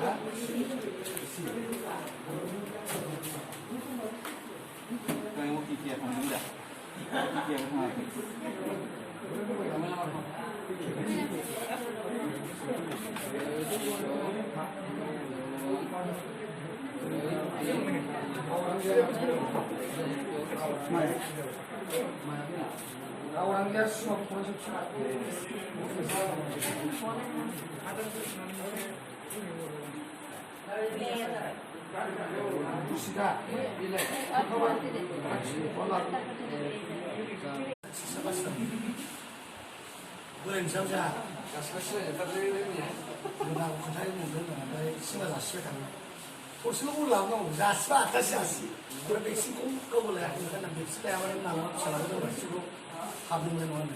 Kaya mo kikiyat ang ganda. Kikiyat ang hapon. Orangnya semua proses sudah boleh saja kasih terlihat benar benar mungkin ada semua kan terus lu ulang dong jaspa atas jasi berbesi kau boleh kan ambil setiap orang nama selalu berbesi habis dengan orang